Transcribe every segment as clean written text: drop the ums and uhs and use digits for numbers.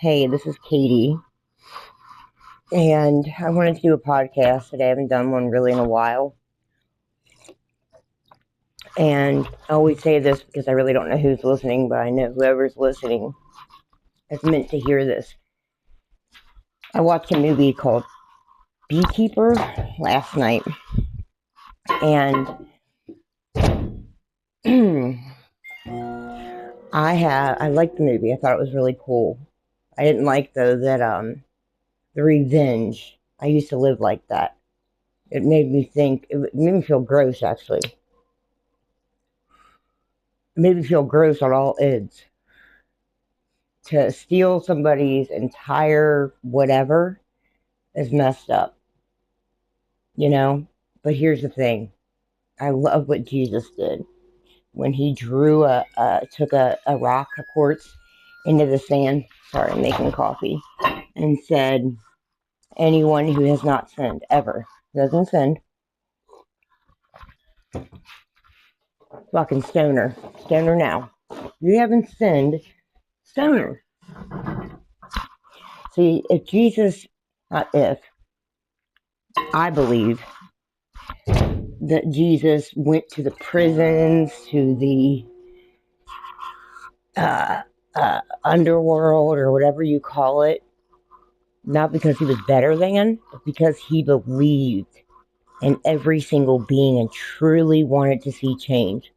Hey, this is Katie, and I wanted to do a podcast today. I haven't done one really in a while, and I always say this because I really don't know who's listening, but I know whoever's listening is meant to hear this. I watched a movie called Beekeeper last night, and I liked the movie. I thought it was really cool. I didn't like though that the revenge. I used to live like that. It made me think. It made me feel gross, actually. It made me feel gross on all ends. To steal somebody's entire whatever is messed up, you know? But here's the thing. I love what Jesus did when he took a rock, a quartz, into the sand. Sorry, I'm making coffee. And said, anyone who has not sinned, ever, doesn't sin, fucking stoner. Stoner now. You haven't sinned, stoner. See, if Jesus, not if, I believe that Jesus went to the prisons, to the underworld, or whatever you call it, not because he was better than, but because he believed in every single being and truly wanted to see change.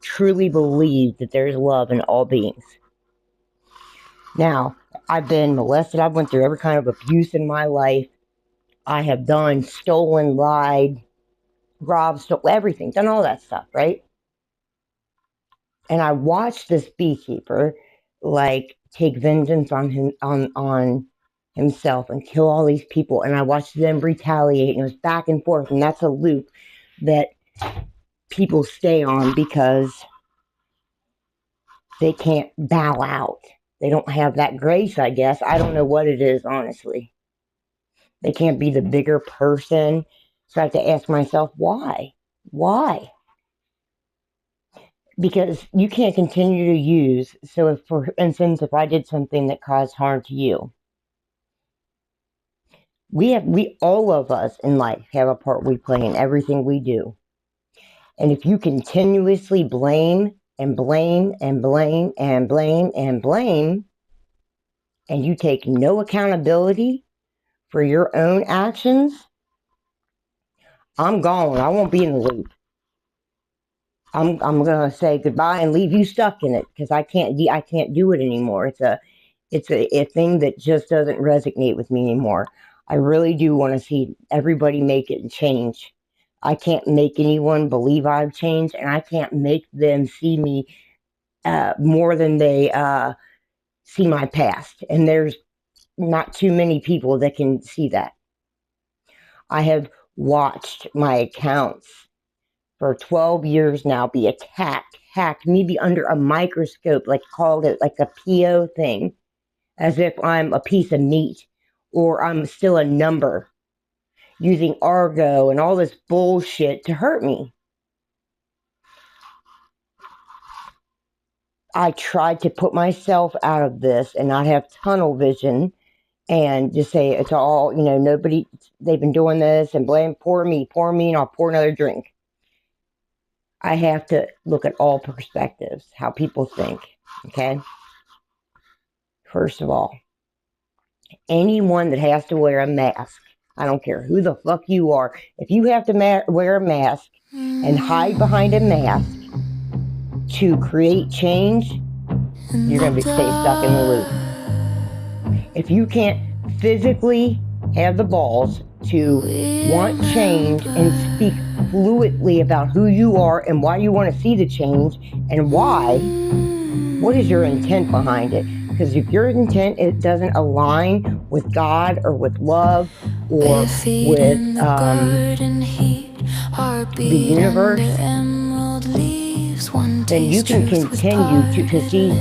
Truly believed that there's love in all beings. Now, I've been molested. I've went through every kind of abuse in my life. I have done, stolen, lied, robbed, stole everything, done all that stuff, right? And I watched this beekeeper take vengeance on himself and kill all these people, and I watched them retaliate, and it was back and forth, and that's a loop that people stay on because they can't bow out. They don't have that grace, I guess. I don't know what it is, honestly. They can't be the bigger person. So I have to ask myself, why? Why? Because you can't continue to use. So if, for instance, if I did something that caused harm to you, we all of us in life have a part we play in everything we do. And if you continuously blame and blame and blame and blame and blame, and you take no accountability for your own actions, I'm gone. I won't be in the loop. I'm gonna say goodbye and leave you stuck in it because I can't do it anymore. It's a thing that just doesn't resonate with me anymore. I really do want to see everybody make it and change. I can't make anyone believe I've changed, and I can't make them see me more than they see my past. And there's not too many people that can see that. I have watched my accounts for 12 years now be hacked, maybe under a microscope, called it like a PO thing, as if I'm a piece of meat or I'm still a number, using Argo and all this bullshit to hurt me. I tried to put myself out of this and not have tunnel vision and just say it's all, nobody, they've been doing this and blame, pour me, and I'll pour another drink. I have to look at all perspectives, how people think, okay? First of all, anyone that has to wear a mask, I don't care who the fuck you are, if you have to wear a mask and hide behind a mask to create change, you're going to stay stuck in the loop. If you can't physically have the balls to want change and speak fluidly about who you are and why you want to see the change and why, what is your intent behind it? Because if your intent it doesn't align with God or with love or with the universe, then you can continue to see.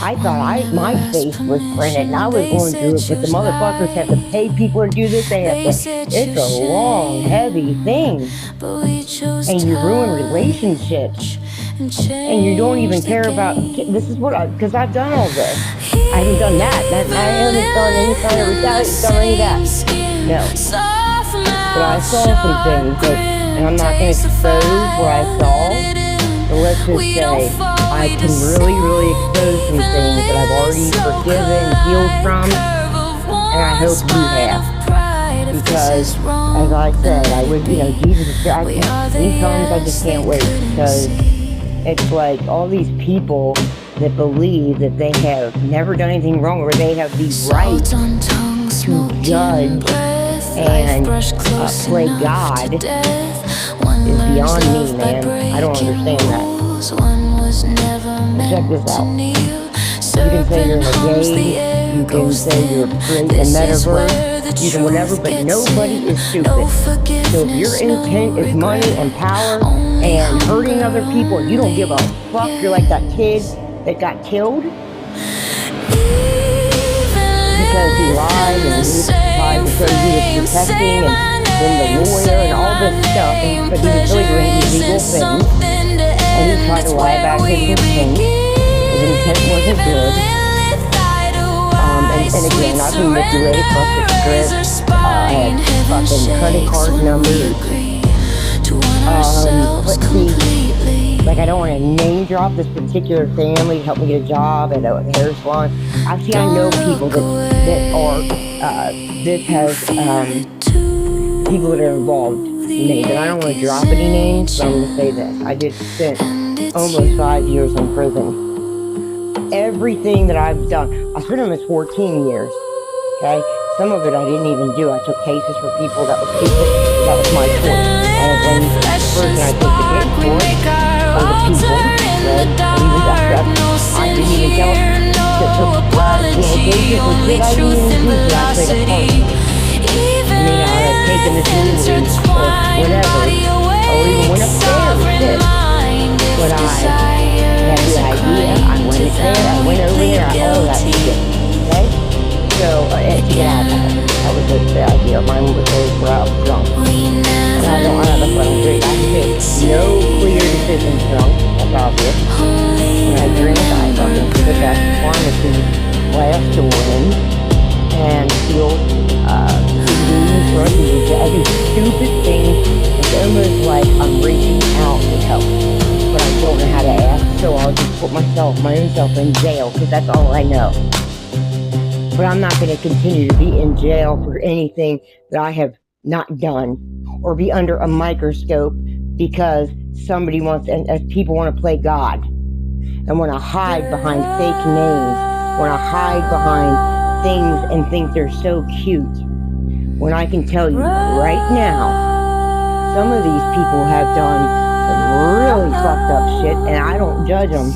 I thought my face was printed and I was going through it, but the motherfuckers have to pay people to do this. It's a long, heavy thing. And you ruin relationships. And you don't even care about, this is because I've done all this. I haven't done that. I haven't done any kind of retaliation, done any of that. No. But I saw some things that, and I'm not going to expose what I saw, but let's just say I can really, really expose some things that I've already forgiven, healed from, and I hope you have. Because, as I said, I would, Jesus, these times I just can't wait, because it's like all these people that believe that they have never done anything wrong, or they have the right to judge and play God is beyond me, man. I don't understand that. But check this out. You can say you're in a game, you can say you're creating a metaverse, you can whatever, but nobody is stupid. So if your intent is money and power and hurting other people, you don't give a fuck, you're like that kid that got killed because he lied and he tried to say he was protecting and then the lawyer and all this stuff, but he was really doing illegal things, and he tried to lie about his intent. His intent wasn't good. And again, I've been manipulated, busted scripts, I had fucking credit card numbers. Let's see, like I don't want to name drop this particular family to help me get a job at a hair salon. Actually, I know people that are, this has, people that are involved names, and I don't want to drop any names, but I'm going to say this. I just spent almost 5 years in prison. Everything that I've done, I spent almost 14 years, okay? Some of it I didn't even do. I took cases for people that was stupid. That was my choice. I don't blame the person I took the case for, or the people, right? And even that stuff, I didn't even tell them to took cases and shit I didn't even do, but I played a part. I mean, I had taken the jewelry or whatever, or even went upstairs, shit. But I had the idea, I went there, I went over there, all that shit, okay? So, to get out of that, that was the idea. Mine was always where I was drunk. And I don't have a phone drink. I take no clear decisions drunk, that's obvious. When I drink, I fucking took out the pharmacy last to win, and steal CDs, drugs, I do stupid things. It's almost like I'm reaching out to help, but I don't know how to ask, so I'll just put my own self in jail, because that's all I know. But I'm not going to continue to be in jail for anything that I have not done, or be under a microscope because somebody wants, and people want to play God and want to hide behind fake names, want to hide behind things and think they're so cute. When I can tell you right now, some of these people have done some really fucked up shit, and I don't judge them.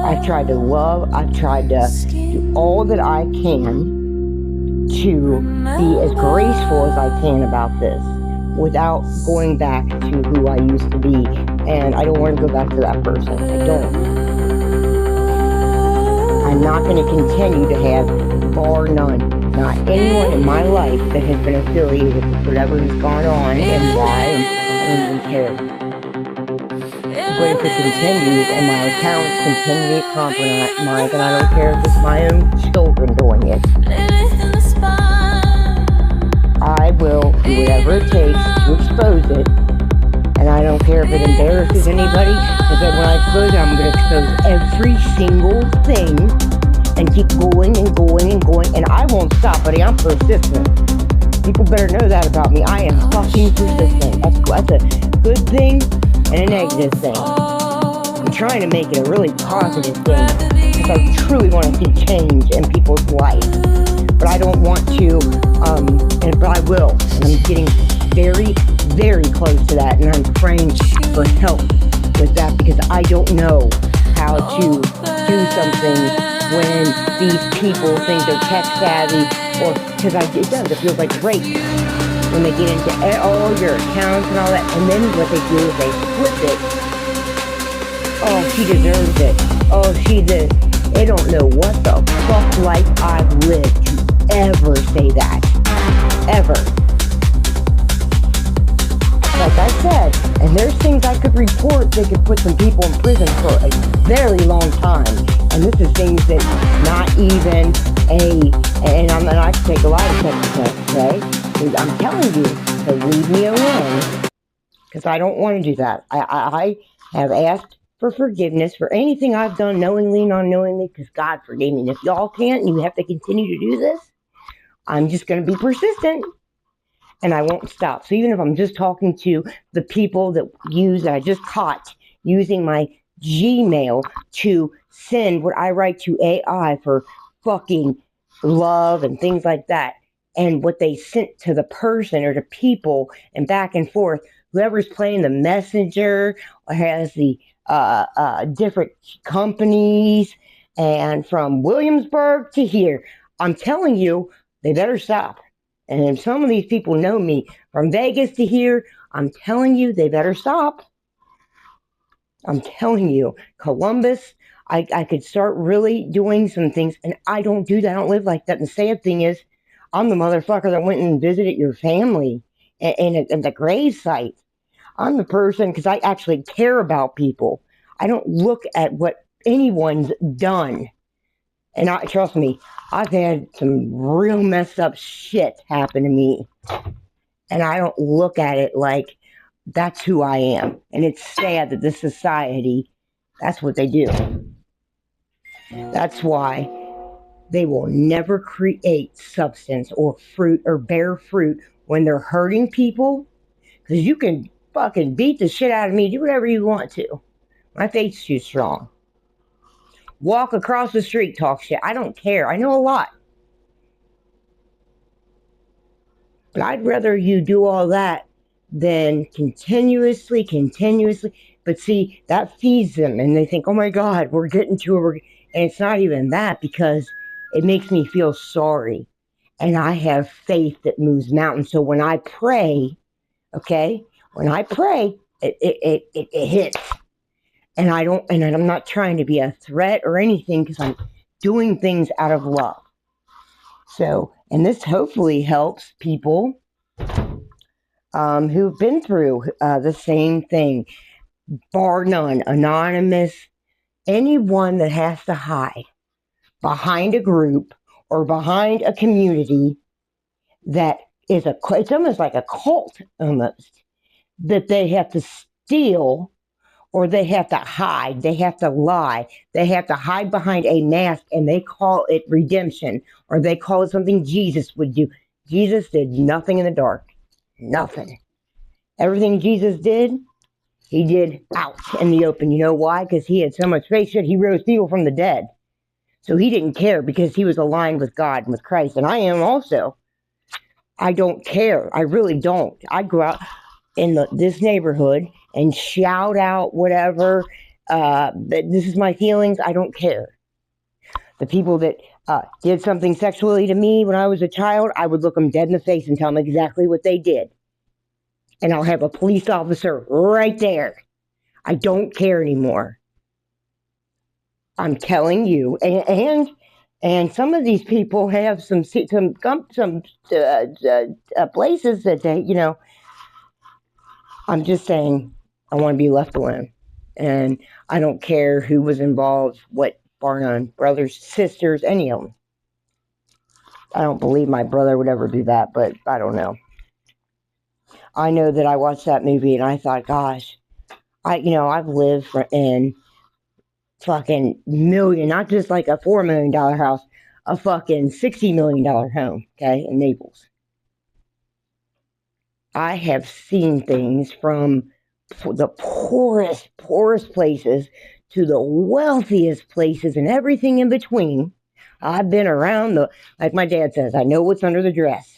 I've tried to love, I've tried to do all that I can to be as graceful as I can about this without going back to who I used to be. And I don't want to go back to that person. I don't. I'm not going to continue to have, bar none, not anyone in my life that has been affiliated with whatever has gone on and why, I don't even care. But if it continues and my accounts continue to get compromised, and I don't care if it's my own children doing it, I will do whatever it takes to expose it. And I don't care if it embarrasses anybody, because when I expose it, I'm going to expose every single thing and keep going and going and going. And I won't stop, buddy. I'm persistent. People better know that about me. I am fucking persistent. That's a good thing and a negative thing. I'm trying to make it a really positive thing, because I truly want to see change in people's life. But I don't want to, but I will. And I'm getting very, very close to that, and I'm praying for help with that, because I don't know how to do something when these people think they're tech savvy, or, because it feels like rape. When they get into all your accounts and all that, and then what they do is they flip it. Oh, she deserves it. Oh, she did. They don't know what the fuck life I've lived to ever say that. Ever. like I said, and there's things I could report that could put some people in prison for a very long time. And this is things that not even and I can take a lot of steps, okay? I'm telling you to leave me alone because I don't want to do that. I have asked for forgiveness for anything I've done knowingly and unknowingly because God forgave me. And if y'all can't and you have to continue to do this, I'm just going to be persistent. And I won't stop. So even if I'm just talking to the people that I just caught using my Gmail to send what I write to AI for fucking love and things like that, and what they sent to the person or to people and back and forth, whoever's playing the messenger or has the different companies and from Williamsburg to here, I'm telling you, they better stop. And some of these people know me from Vegas to here. I'm telling you, they better stop. I'm telling you, Columbus, I could start really doing some things, and I don't do that. I don't live like that. And the sad thing is, I'm the motherfucker that went and visited your family and the grave site. I'm the person, because I actually care about people. I don't look at what anyone's done. And trust me, I've had some real messed up shit happen to me. And I don't look at it like that's who I am. And it's sad that this society, that's what they do. That's why they will never create substance or fruit or bear fruit when they're hurting people. Because you can fucking beat the shit out of me, do whatever you want to. My faith's too strong. Walk across the street, talk shit. I don't care. I know a lot. But I'd rather you do all that than continuously. But see, that feeds them, and they think, oh my God, we're getting to it. And it's not even that, because it makes me feel sorry. And I have faith that moves mountains. So when I pray, okay, it hits. And I'm not trying to be a threat or anything, because I'm doing things out of love. So, and this hopefully helps people who've been through the same thing, bar none, anonymous, anyone that has to hide behind a group or behind a community that is it's almost like a cult almost, that they have to steal, or they have to hide, they have to lie, they have to hide behind a mask, and they call it redemption, or they call it something Jesus would do. Jesus did nothing in the dark. Nothing. Everything Jesus did, he did out in the open. You know why? Because he had so much faith. He rose people from the dead. So he didn't care, because he was aligned with God and with Christ. And I am also. I don't care. I really don't. I go out in this neighborhood and shout out whatever. This is my feelings. I don't care. The people that did something sexually to me when I was a child, I would look them dead in the face and tell them exactly what they did. And I'll have a police officer right there. I don't care anymore. I'm telling you. And some of these people have some places that they, you know, I'm just saying, I want to be left alone. And I don't care who was involved, what, bar none, brothers, sisters, any of them. I don't believe my brother would ever do that, but I don't know. I know that I watched that movie and I thought, gosh, I've lived in fucking million, not just like a $4 million house, a fucking $60 million home, okay, in Naples. I have seen things from the poorest places to the wealthiest places and everything in between. I've been around like my dad says, I know what's under the dress.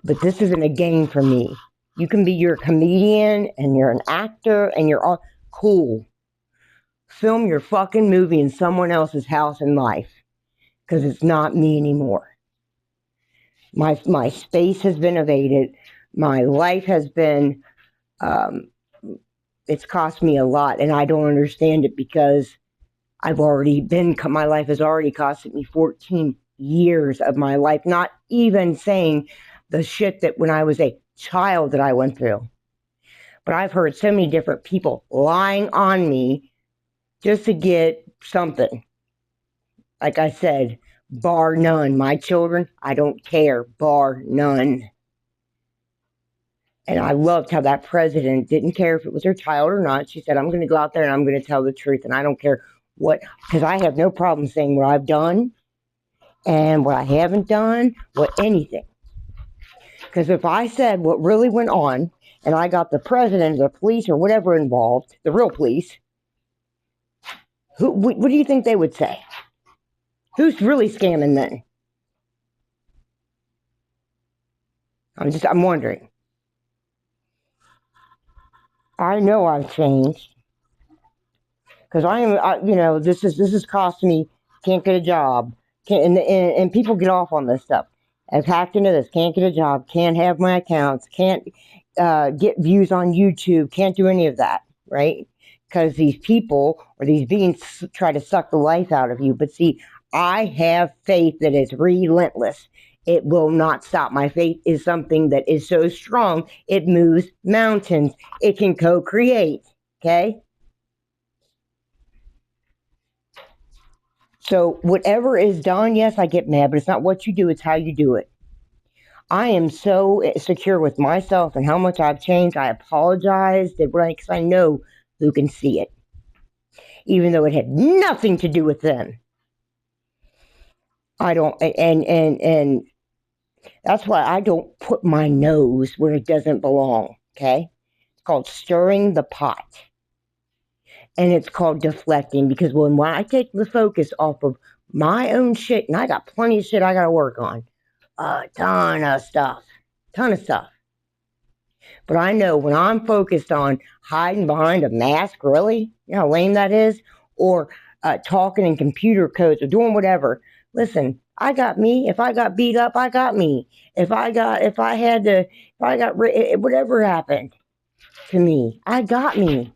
But this isn't a game for me. You're a comedian and you're an actor and you're all cool. Film your fucking movie in someone else's house and life, because it's not me anymore. My space has been evaded. My life has been, it's cost me a lot, and I don't understand it, because my life has already costed me 14 years of my life, not even saying the shit that when I was a child that I went through. But I've heard so many different people lying on me just to get something. Like I said, bar none. My children, I don't care, bar none. And I loved how that president didn't care if it was her child or not. She said, I'm going to go out there and I'm going to tell the truth. And I don't care what, because I have no problem saying what I've done and what I haven't done, what anything. Because if I said what really went on and I got the president, the police, or whatever involved, the real police, what do you think they would say? Who's really scamming then? I'm wondering. I know I've changed because this is costing me. Can't get a job, and people get off on this stuff. I've hacked into this. Can't get a job. Can't have my accounts. Can't get views on YouTube. Can't do any of that, right? Because these people or these beings try to suck the life out of you. But see, I have faith that is relentless. It will not stop. My faith is something that is so strong, it moves mountains. It can co-create, okay? So whatever is done, yes, I get mad, but it's not what you do, it's how you do it. I am so secure with myself and how much I've changed. I apologize because I know who can see it, even though it had nothing to do with them. I don't, and that's why I don't put my nose where it doesn't belong, okay? It's called stirring the pot. And it's called deflecting, because when I take the focus off of my own shit, and I got plenty of shit I got to work on, a ton of stuff. But I know when I'm focused on hiding behind a mask, really, you know how lame that is, or talking in computer codes or doing whatever. Listen, I got me. If I got beat up, I got me. Whatever happened to me, I got me.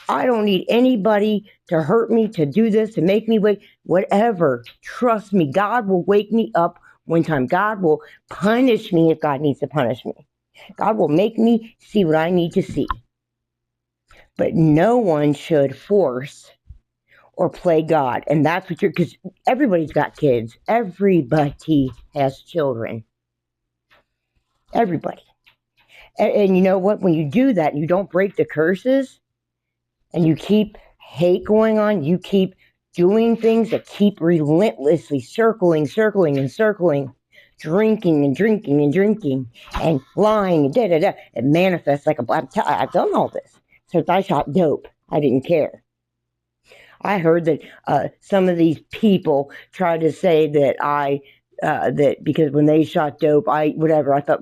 I don't need anybody to hurt me, to do this, to make me wake, whatever. Trust me, God will wake me up one time. God will punish me if God needs to punish me. God will make me see what I need to see. But no one should force or play God. And that's what because everybody's got kids. Everybody has children. Everybody. And you know what? When you do that, you don't break the curses, and you keep hate going on, you keep doing things that keep relentlessly circling, drinking and lying and da-da-da. It manifests like I've done all this. Since I shot dope, I didn't care. I heard that some of these people tried to say that that because when they shot dope, I thought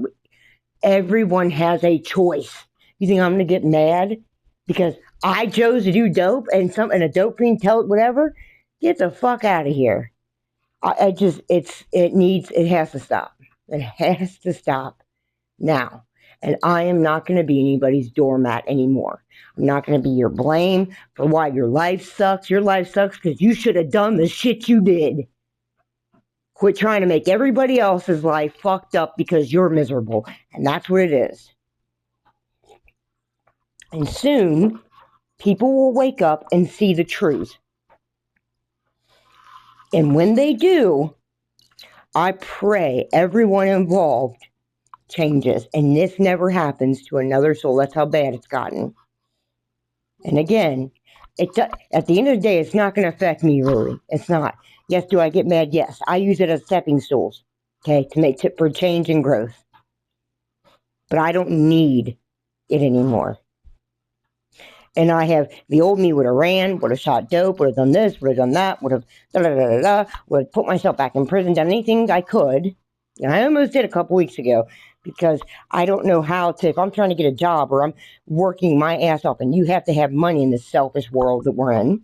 everyone has a choice. You think I'm going to get mad because I chose to do dope and a dope fiend tell it whatever? Get the fuck out of here. It has to stop. It has to stop now. And I am not going to be anybody's doormat anymore. I'm not going to be your blame for why your life sucks. Your life sucks because you should have done the shit you did. Quit trying to make everybody else's life fucked up because you're miserable. And that's what it is. And soon, people will wake up and see the truth. And when they do, I pray everyone involved changes. And this never happens to another soul. That's how bad it's gotten. And again, at the end of the day, it's not going to affect me, really. It's not. Yes, do I get mad? Yes. I use it as stepping stools, okay, for change and growth. But I don't need it anymore. And I have, the old me would have ran, would have shot dope, would have done this, would have done that, would have put myself back in prison, done anything I could. And I almost did a couple weeks ago because I don't know how to, if I'm trying to get a job or I'm working my ass off, and you have to have money in this selfish world that we're in.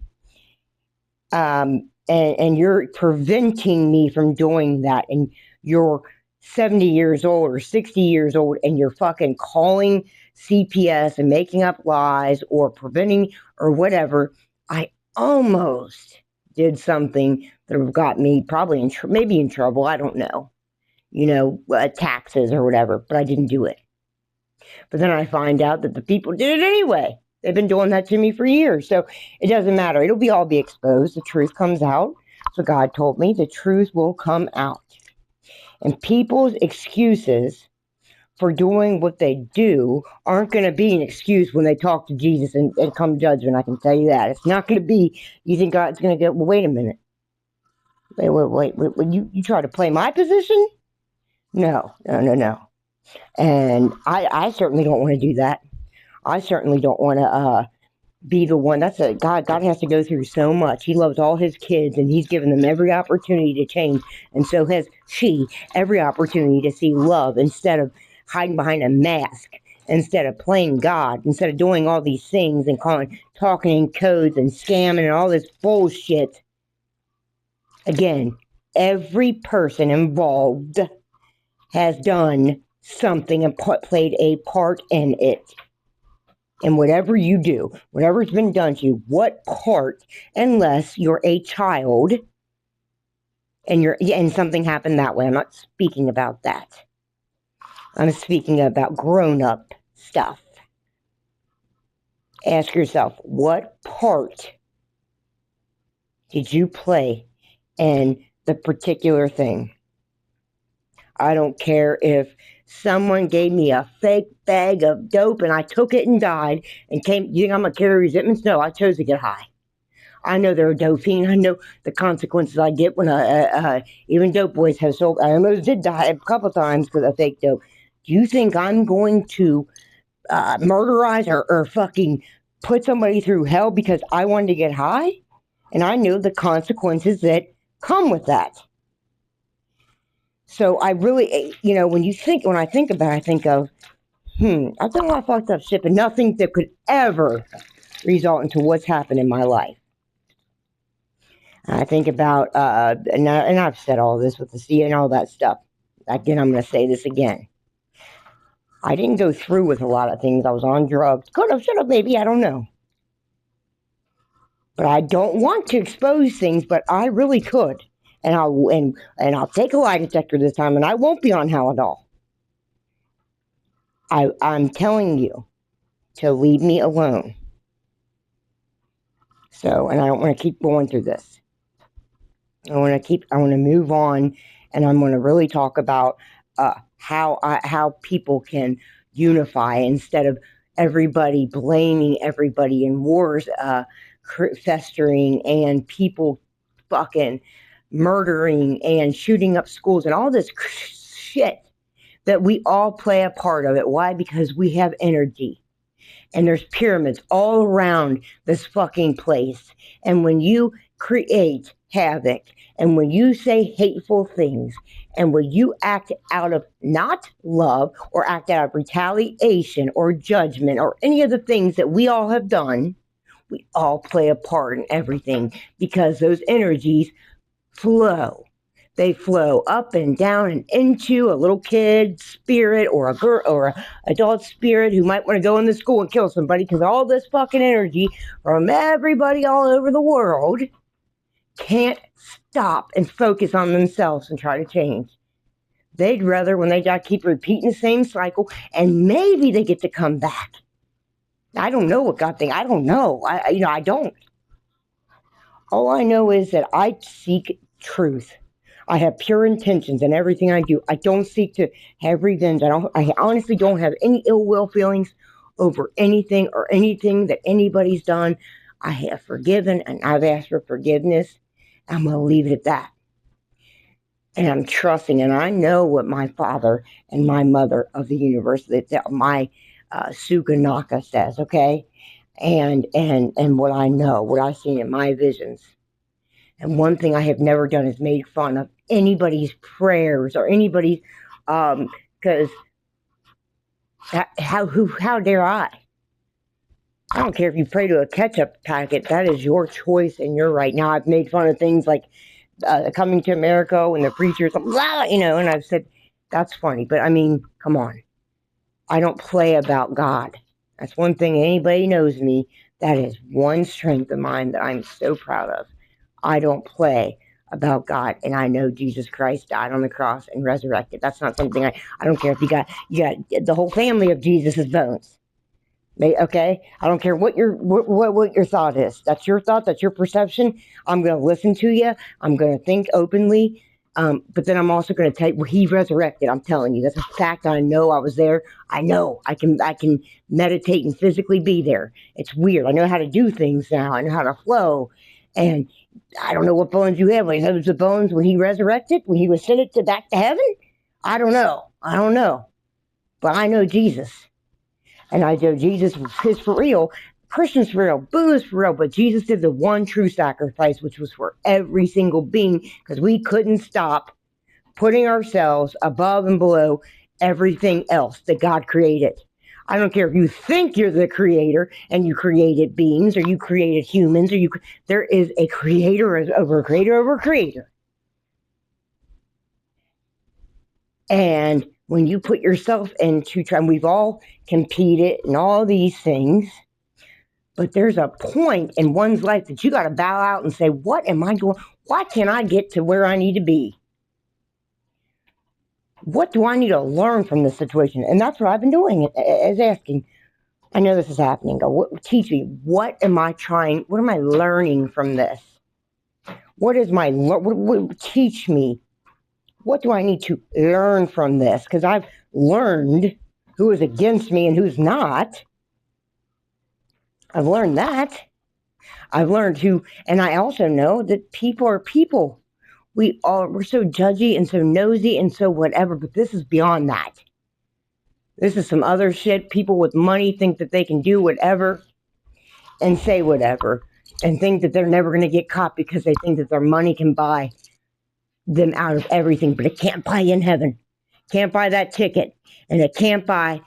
And you're preventing me from doing that. And you're 70 years old or 60 years old and you're fucking calling CPS and making up lies or preventing or whatever. I almost did something that would have got me probably maybe in trouble. I don't know. taxes or whatever, but I didn't do it. But then I find out that the people did it anyway. They've been doing that to me for years. So it doesn't matter. It'll all be exposed. The truth comes out. So God told me the truth will come out. And people's excuses for doing what they do aren't going to be an excuse when they talk to Jesus and come judgment. I can tell you that. It's not going to be, you think God's going to well, wait a minute. Wait. You try to play my position? No. And I certainly don't want to do that. I certainly don't want to be the one. That's a God. God has to go through so much. He loves all his kids, and he's given them every opportunity to change. And so has she every opportunity to see love instead of hiding behind a mask, instead of playing God, instead of doing all these things and talking in codes and scamming and all this bullshit. Again, every person involved has done something and played a part in it. And whatever you do, whatever's been done to you, what part, unless you're a child and something happened that way. I'm not speaking about that. I'm speaking about grown-up stuff. Ask yourself, what part did you play in the particular thing? I don't care if someone gave me a fake bag of dope and I took it and died and came. You think I'm going to carry resentments? No, I chose to get high. I know they're a dope fiend. I know the consequences I get when even dope boys have sold. I almost did die a couple times because of fake dope. Do you think I'm going to murderize or fucking put somebody through hell because I wanted to get high? And I know the consequences that come with that. So I really, when I think about it, I think of, I've done a lot of fucked up shit, but nothing that could ever result into what's happened in my life. I think about, and I've said all this with the sea and all that stuff. Again, I'm going to say this again. I didn't go through with a lot of things. I was on drugs. Could have, should have, maybe, I don't know. But I don't want to expose things, but I really could. And I'll take a lie detector this time, and I won't be on Halidol. I'm telling you to leave me alone. So, and I don't want to keep going through this. I want to move on, and I'm going to really talk about how people can unify instead of everybody blaming everybody in wars festering and people fucking murdering and shooting up schools and all this shit that we all play a part of it. Why? Because we have energy. And there's pyramids all around this fucking place. And when you create havoc, and when you say hateful things, and when you act out of not love, or act out of retaliation, or judgment, or any of the things that we all have done, we all play a part in everything because those energies flow. They flow up and down and into a little kid spirit or a girl or an adult spirit who might want to go in the school and kill somebody because all this fucking energy from everybody all over the world can't stop and focus on themselves and try to change. They'd rather, when they die, keep repeating the same cycle, and maybe they get to come back. I don't know what God thinks. I don't know. I don't. All I know is that I seek truth. I have pure intentions in everything I do. I don't seek to have revenge. I honestly don't have any ill will feelings over anything or anything that anybody's done. I have forgiven and I've asked for forgiveness. I'm going to leave it at that. And I'm trusting, and I know what my father and my mother of the universe, my Suganaka says, okay? And what I know, what I've seen in my visions. And one thing I have never done is made fun of anybody's prayers or anybody's, because how dare I? I don't care if you pray to a ketchup packet. That is your choice and your right. Now, I've made fun of things like Coming to America when the preacher's, blah, and I've said, that's funny. But I mean, come on. I don't play about God. That's one thing anybody knows me. That is one strength of mine that I'm so proud of. I don't play about God, and I know Jesus Christ died on the cross and resurrected. That's not something I don't care if you got the whole family of Jesus's bones. Okay, I don't care what your thought is. That's your thought. That's your perception. I'm going to listen to you. I'm going to think openly. But then I'm also going to tell you, well, he resurrected. I'm telling you, that's a fact. I know I was there. I know I can meditate and physically be there. It's weird. I know how to do things now. I know how to flow. And I don't know what bones you have. Like, those the bones when he resurrected, when he was sent back to heaven. I don't know. But I know Jesus. And I know Jesus is for real. Christians for real. Buddhists for real. But Jesus did the one true sacrifice, which was for every single being, because we couldn't stop putting ourselves above and below everything else that God created. I don't care if you think you're the creator and you created beings or you created humans, there is a creator over a creator over a creator. And when you put yourself into trying, we've all competed and all these things, but there's a point in one's life that you got to bow out and say, what am I doing? Why can't I get to where I need to be? What do I need to learn from this situation? And that's what I've been doing, is asking. I know this is happening. Teach me. What am I learning from this? Teach me. What do I need to learn from this? Because I've learned who is against me and who's not. I've learned that. I've learned who, and I also know that people are people. We're so judgy and so nosy and so whatever, but this is beyond that. This is some other shit. People with money think that they can do whatever and say whatever and think that they're never going to get caught because they think that their money can buy them out of everything, but it can't buy you in heaven. Can't buy that ticket, and it can't buy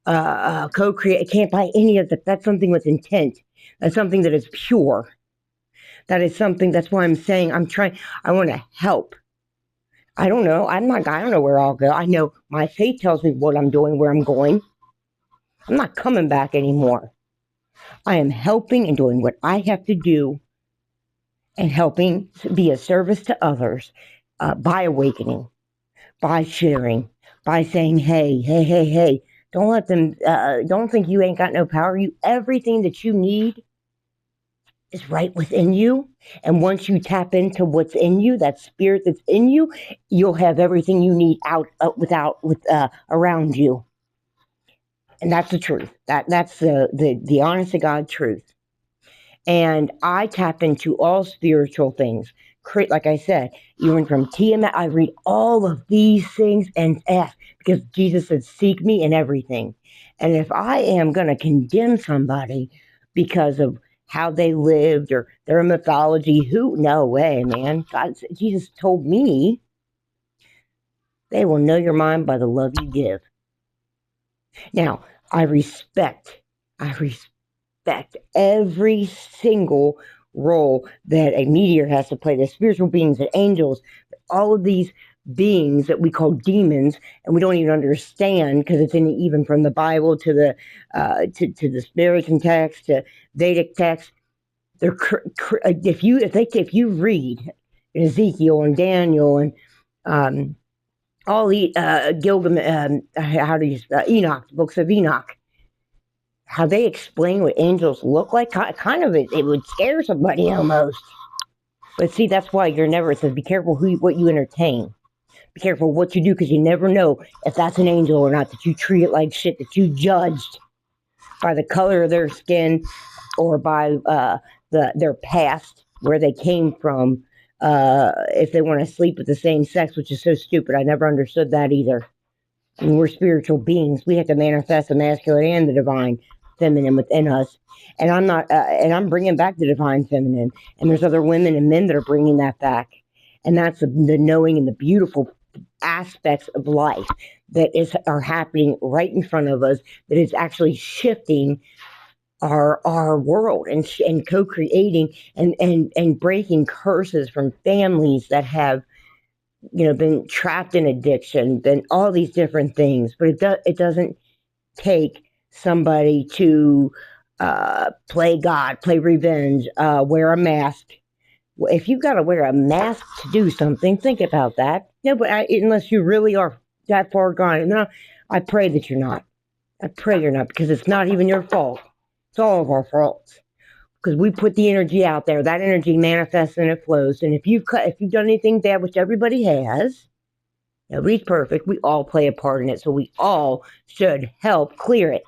co-create. It can't buy any of that. That's something with intent. That's something that is pure. That is something. That's why I'm saying I want to help. I don't know. I don't know where I'll go. I know my faith tells me what I'm doing, where I'm going. I'm not coming back anymore. I am helping and doing what I have to do, and helping be a service to others. By awakening, by sharing, by saying, hey, don't let them, don't think you ain't got no power. Everything that you need is right within you. And once you tap into what's in you, that spirit that's in you, you'll have everything you need around you. And that's the truth. That's the honest to God truth. And I tap into all spiritual things. Like I said, even from TMS, I read all of these things and ask, because Jesus said, seek me in everything. And if I am going to condemn somebody because of how they lived or their mythology, no way, man. Jesus told me, they will know your mind by the love you give. Now, I respect every single role that a meteor has to play. The spiritual beings, the angels, all of these beings that we call demons, and we don't even understand because it's even from the Bible to the Samaritan text to Vedic text. They're if you read Ezekiel and Daniel and all the Gilgamesh, Enoch, the books of Enoch. How they explain what angels look like, kind of it would scare somebody almost. But see, that's why it says be careful what you entertain. Be careful what you do, because you never know if that's an angel or not, that you treat it like shit, that you judged by the color of their skin or by their past, where they came from, if they want to sleep with the same sex, which is so stupid. I never understood that either. I mean, we're spiritual beings. We have to manifest the masculine and the divine feminine within us. And I'm bringing back the divine feminine. And there's other women and men that are bringing that back. And that's the knowing and the beautiful aspects of life that are happening right in front of us, that is actually shifting our world and co-creating and breaking curses from families that have been trapped in addiction, been all these different things. But it doesn't take somebody to play God, play revenge, wear a mask, Well, if you've got to wear a mask to do something, think about that. No, but unless you really are that far gone, no, I pray that you're not. I pray you're not, because it's not even your fault. It's all of our faults, because we put the energy out there. That energy manifests and it flows. And if you've done anything bad, which everybody has, nobody's perfect. We all play a part in it, so we all should help clear it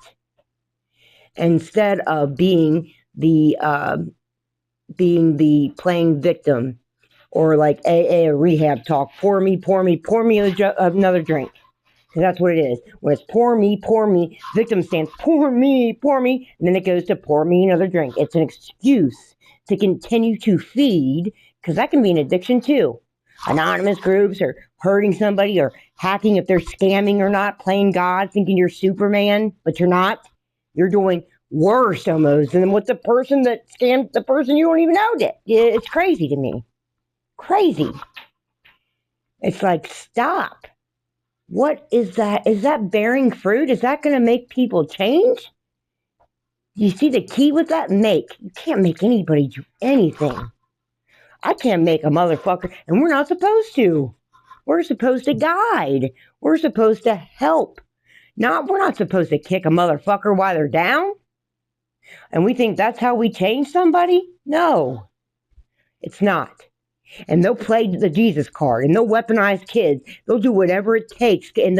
instead of being the playing victim, or like AA or rehab talk. Pour me, another drink. Because that's what it is. When it's pour me, victim stance, pour me, and then it goes to pour me another drink. It's an excuse to continue to feed, because that can be an addiction too. Anonymous groups, or hurting somebody, or hacking if they're scamming or not, playing God, thinking you're Superman, but you're not. You're doing worse almost than what the person that scammed the person you don't even know did. It's crazy to me. Crazy. It's like, stop. What is that? Is that bearing fruit? Is that going to make people change? You see the key with that? Make. You can't make anybody do anything. I can't make a motherfucker, and we're not supposed to. We're supposed to guide. We're supposed to help. We're not supposed to kick a motherfucker while they're down. And we think that's how we change somebody? No, it's not. And they'll play the Jesus card, and they'll weaponize kids. They'll do whatever it takes, and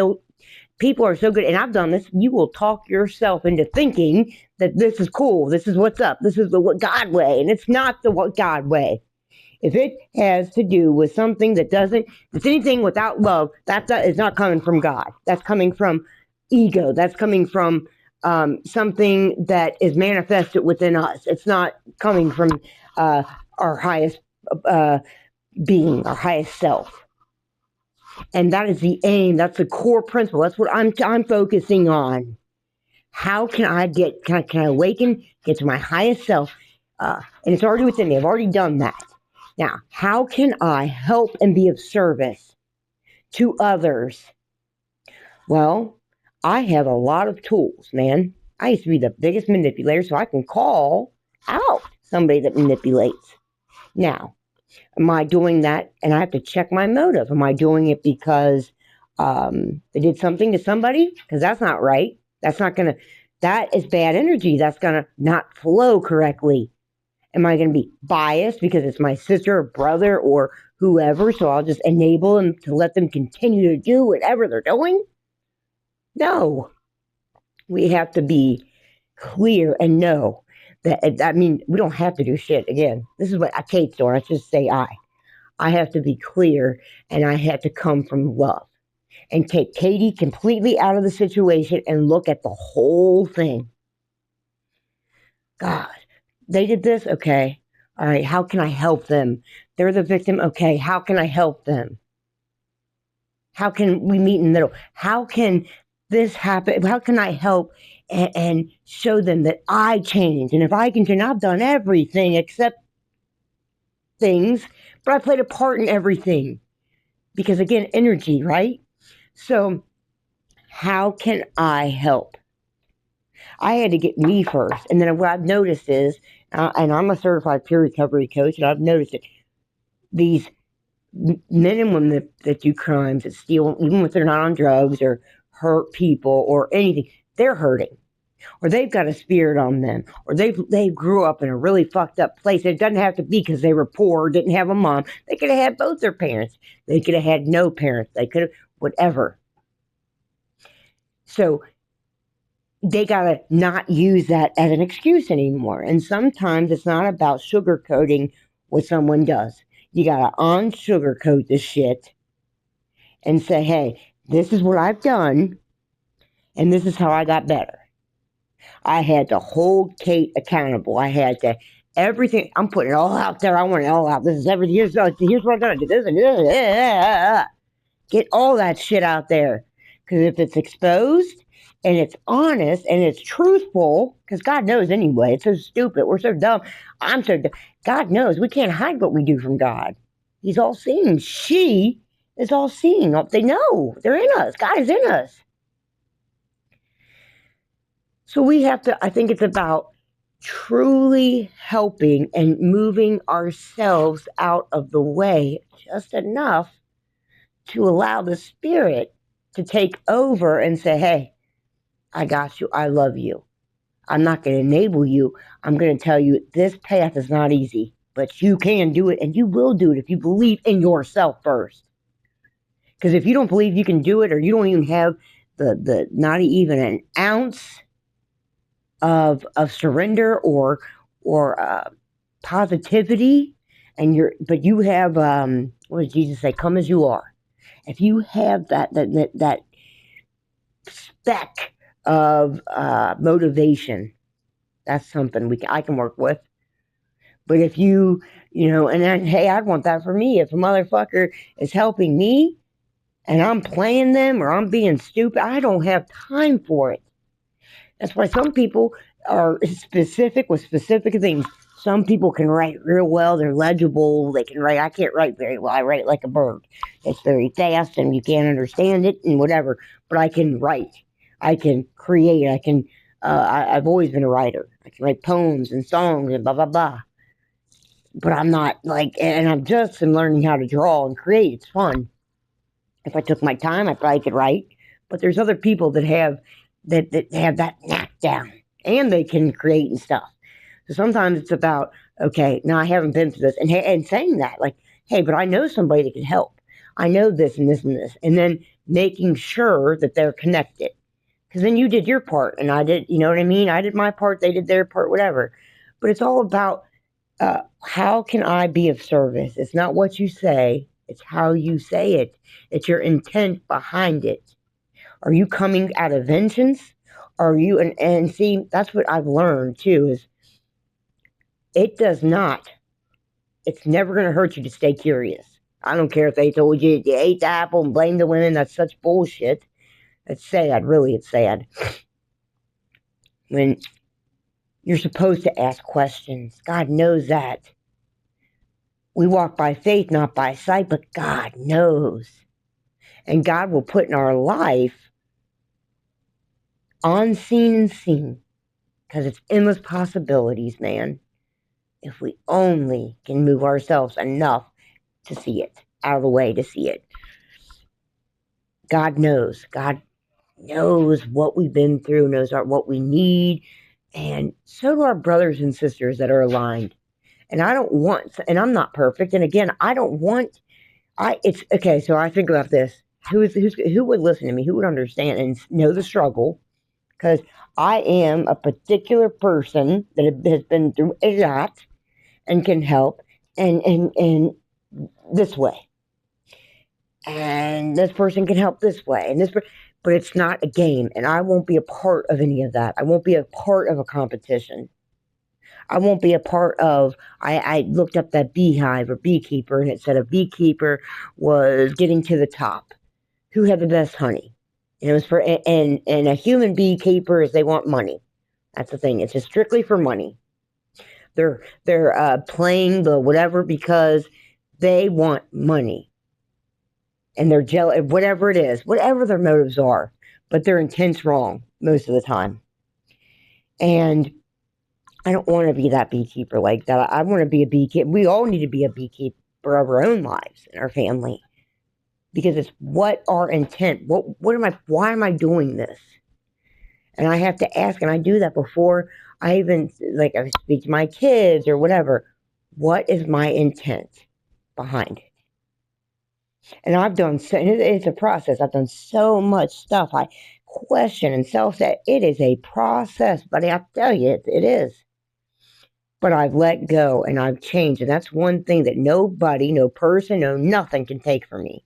people are so good, and I've done this. You will talk yourself into thinking that this is cool, this is what's up, this is the God way, and it's not the God way. If it has to do with something that it's anything without love, that is not coming from God. That's coming from ego. That's coming from something that is manifested within us. It's not coming from our highest being, our highest self. And that is the aim. That's the core principle. That's what I'm focusing on. How can I can I awaken, get to my highest self? And it's already within me. I've already done that. Now, how can I help and be of service to others? Well, I have a lot of tools, man. I used to be the biggest manipulator, so I can call out somebody that manipulates. Now, am I doing that? And I have to check my motive. Am I doing it because they did something to somebody? Because that's not right. That is bad energy. That's going to not flow correctly. Am I going to be biased because it's my sister or brother or whoever, so I'll just enable them to let them continue to do whatever they're doing? No. We have to be clear and know that, we don't have to do shit. Again, this is what Kate's doing. Let's just say I have to be clear, and I have to come from love and take Katie completely out of the situation and look at the whole thing. God, they did this? Okay. All right. How can I help them? They're the victim. Okay. How can I help them? How can we meet in the middle? How can this happen? How can I help and show them that I change? And if I can change, I've done everything except things, but I played a part in everything. Because again, energy, right? So how can I help? I had to get me first. And then what I've noticed is, and I'm a certified peer recovery coach, and I've noticed it, these men and women that do crimes, that steal, even if they're not on drugs or hurt people or anything, they're hurting. Or they've got a spirit on them. Or they grew up in a really fucked up place. It doesn't have to be because they were poor or didn't have a mom. They could have had both their parents. They could have had no parents. They could have, whatever. So they got to not use that as an excuse anymore. And sometimes it's not about sugarcoating what someone does. You got to unsugarcoat this shit and say, hey, this is what I've done, and this is how I got better. I had to hold Kate accountable. I had to, everything, I'm putting it all out there. I want it all out. This is everything. Here's what I'm going to do. This and this. Get all that shit out there. Because if it's exposed, and it's honest, and it's truthful, because God knows anyway. It's so stupid. We're so dumb. I'm so dumb. God knows. We can't hide what we do from God. He's all seeing. She is all seeing. They know. They're in us. God is in us. So we have to, I think it's about truly helping and moving ourselves out of the way just enough to allow the spirit to take over and say, hey, I got you. I love you. I'm not going to enable you. I'm going to tell you this path is not easy, but you can do it and you will do it if you believe in yourself first. Because if you don't believe you can do it, or you don't even have the not even an ounce of surrender or positivity, but you have what did Jesus say? Come as you are. If you have that speck of motivation, that's something I can work with. But if and then, hey, I'd want that for me. If a motherfucker is helping me and I'm playing them or I'm being stupid, I don't have time for it. That's why some people are specific with specific things. Some people can write real well. They're legible. They can write. I can't write very well. I write like a bird. It's very fast and you can't understand it and whatever. But I can write. I can create. I've always been a writer. I can write poems and songs and blah, blah, blah. But I'm not and I'm just learning how to draw and create. It's fun. If I took my time, I probably could write. But there's other people that have that knack down and they can create and stuff. So sometimes it's about, okay, now I haven't been through this, and saying that, like, hey, but I know somebody that can help. I know this and this and this, and then making sure that they're connected. Because then you did your part, and I did, you know what I mean? I did my part, they did their part, whatever. But it's all about how can I be of service? It's not what you say, it's how you say it. It's your intent behind it. Are you coming out of vengeance? Are you, and see, that's what I've learned too, is it's never going to hurt you to stay curious. I don't care if they told you ate the apple and blame the women. That's such bullshit. It's sad, really, it's sad. When you're supposed to ask questions. God knows that. We walk by faith, not by sight, but God knows. And God will put in our life unseen and seen, because it's endless possibilities, man. If we only can move ourselves enough to see it, out of the way to see it. God knows. God knows what we've been through, knows what we need, and so do our brothers and sisters that are aligned. And I don't want, and I'm not perfect, and again, I don't want, it's, okay, so I think about this. Who would listen to me? Who would understand and know the struggle? Because I am a particular person that has been through a lot and can help, and this way. And this person can help this way, and but it's not a game, and I won't be a part of any of that. I won't be a part of a competition. I won't be a part of, I looked up that beehive or beekeeper, and it said a beekeeper was getting to the top. Who had the best honey? And it was for, and a human beekeeper is they want money. That's the thing. It's just strictly for money. They're playing the whatever because they want money. And they're jealous, whatever it is, whatever their motives are, but their intent's wrong most of the time. And I don't want to be that beekeeper like that. I want to be a beekeeper. We all need to be a beekeeper of our own lives and our family, because it's what our intent. Why am I doing this? And I have to ask, and I do that before I even I speak to my kids or whatever. What is my intent behind it? And I've done so, and it's a process. I've done so much stuff. I question and self-set. It is a process, buddy. I tell you, it is. But I've let go and I've changed. And that's one thing that nobody, no person, no nothing can take from me.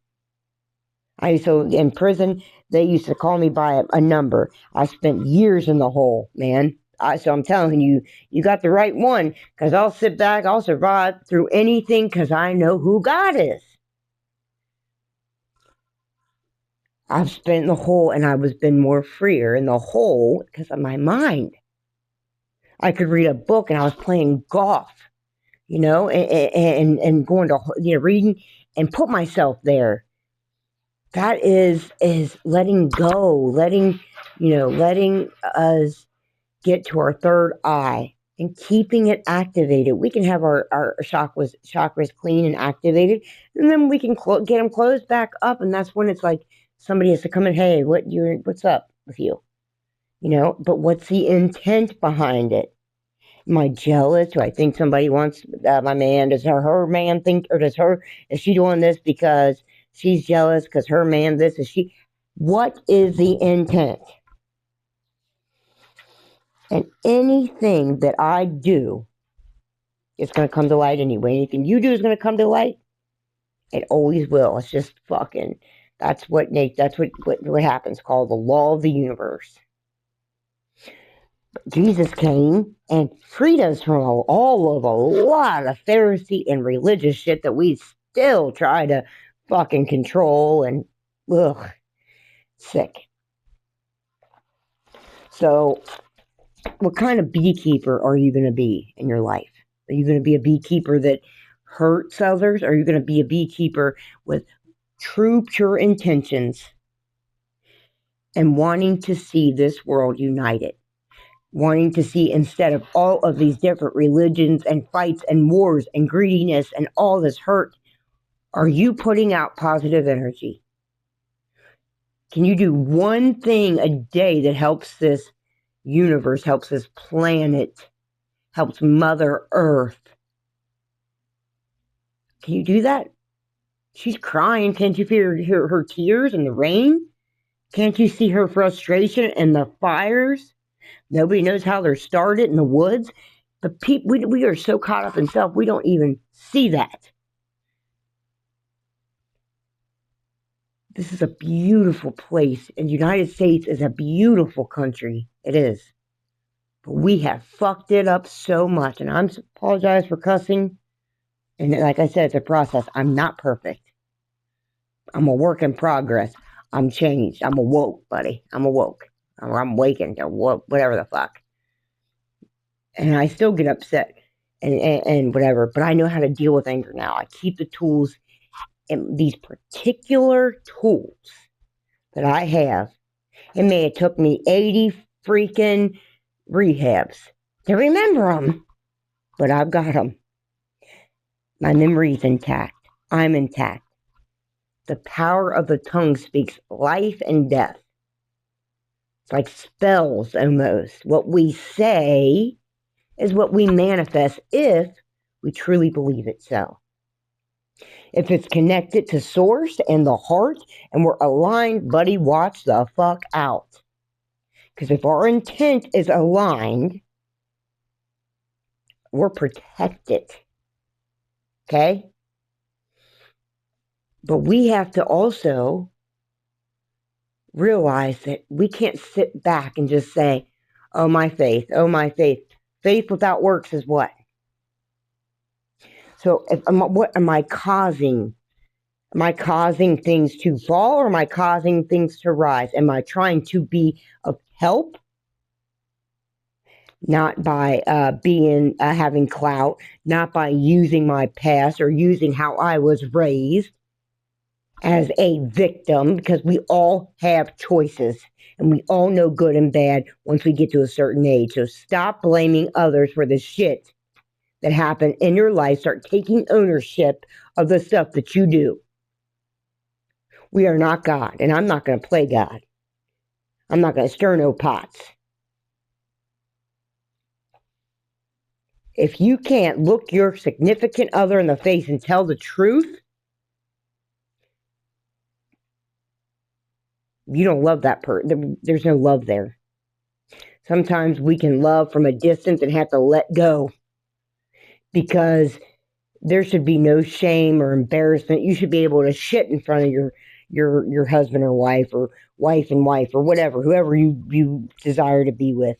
So in prison, they used to call me by a number. I spent years in the hole, man. So I'm telling you, you got the right one, because I'll sit back, I'll survive through anything, because I know who God is. I've spent in the hole, and I was been more freer in the hole because of my mind. I could read a book, and I was playing golf, and going to reading and put myself there. That is letting go, letting us get to our third eye and keeping it activated. We can have our chakras clean and activated, and then we can get them closed back up. And that's when it's like somebody has to come in, hey, what's up with you? But what's the intent behind it? Am I jealous? Do I think somebody wants my man? Does her man think, or is she doing this because she's jealous because her man this? Is she? What is the intent? And anything that I do, it's going to come to light anyway. Anything you do is going to come to light. It always will. It's just fucking. That's what happens. Called the law of the universe. Jesus came and freed us from all of a lot of Pharisee and religious shit that we still try to fucking control, and sick. So, what kind of beekeeper are you going to be in your life? Are you going to be a beekeeper that hurts others? Or are you going to be a beekeeper with true, pure intentions and wanting to see this world united? Wanting to see, instead of all of these different religions and fights and wars and greediness and all this hurt, are you putting out positive energy? Can you do one thing a day that helps this universe, helps this planet, helps Mother Earth? Can you do that? She's crying. Can't you hear her tears in the rain? Can't you see her frustration and the fires? Nobody knows how they're started in the woods. But we are so caught up in self, we don't even see that. This is a beautiful place, and the United States is a beautiful country. It is. But we have fucked it up so much, and I apologize for cussing. And like I said, it's a process. I'm not perfect. I'm a work in progress. I'm changed. I'm awoke, buddy. I'm awoke. Or I'm awakened, or whatever the fuck. And I still get upset and whatever, but I know how to deal with anger now. I keep the tools, and these particular tools that I have. It may have took me 80 freaking rehabs to remember them, but I've got them. My memory's intact. I'm intact. The power of the tongue speaks life and death. It's like spells almost. What we say is what we manifest if we truly believe it so. If it's connected to source and the heart and we're aligned, buddy, watch the fuck out. Because if our intent is aligned, we're protected. Okay? But we have to also realize that we can't sit back and just say, oh, my faith, oh, my faith. Faith without works is what? So what am I causing? Am I causing things to fall, or am I causing things to rise? Am I trying to be of help? Not by having clout, not by using my past or using how I was raised as a victim, because we all have choices and we all know good and bad once we get to a certain age. So stop blaming others for the shit that happened in your life. Start taking ownership of the stuff that you do. We are not God, and I'm not going to play God. I'm not going to stir no pots. If you can't look your significant other in the face and tell the truth, you don't love that person. There's no love there. Sometimes we can love from a distance and have to let go, because there should be no shame or embarrassment. You should be able to shit in front of your husband or wife and wife or whatever, whoever you desire to be with.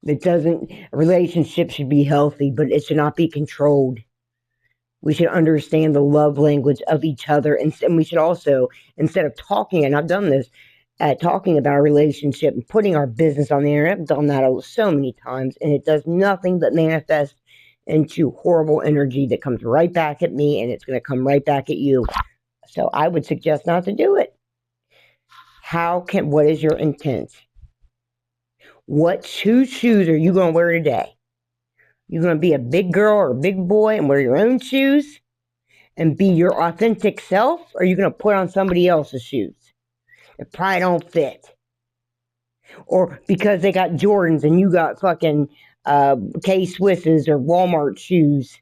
A relationship should be healthy, but it should not be controlled. We should understand the love language of each other, and we should also, instead of talking, and I've done this, talking about a relationship and putting our business on the internet. I've done that so many times, and it does nothing but manifest into horrible energy that comes right back at me, and it's going to come right back at you. So I would suggest not to do it. What is your intent? What shoes are you going to wear today? You going to be a big girl or a big boy and wear your own shoes and be your authentic self? Or are you going to put on somebody else's shoes that probably don't fit? Or because they got Jordans and you got fucking K-Swisses or Walmart shoes,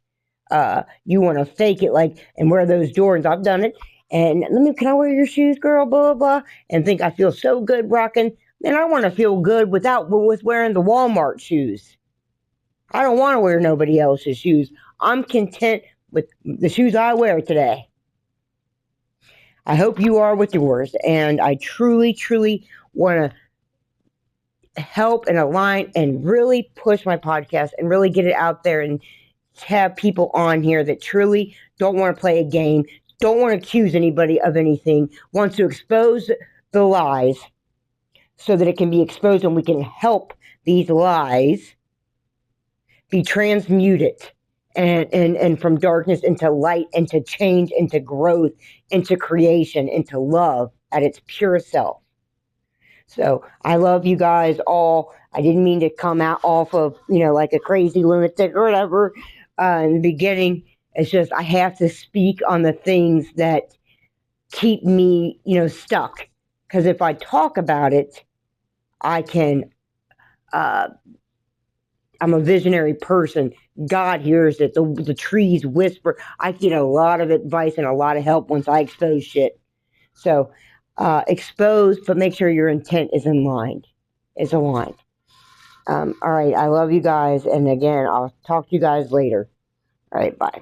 you want to fake it like and wear those Jordans. I've done it. And can I wear your shoes, girl? Blah, blah, blah. And think I feel so good rocking. And I want to feel good with wearing the Walmart shoes. I don't want to wear nobody else's shoes. I'm content with the shoes I wear today. I hope you are with yours. And I truly, truly want to help and align and really push my podcast and really get it out there and have people on here that truly don't want to play a game, don't want to accuse anybody of anything, wants to expose the lies so that it can be exposed and we can help these lies be transmuted and from darkness into light, into change, into growth, into creation, into love at its pure self. So I love you guys all. I didn't mean to come out off of, like a crazy lunatic or whatever in the beginning. It's just I have to speak on the things that keep me, stuck. Because if I talk about it, I can, I'm a visionary person. God hears it. The trees whisper. I get a lot of advice and a lot of help once I expose shit. So expose, but make sure your intent is aligned. All right. I love you guys. And again, I'll talk to you guys later. All right. Bye.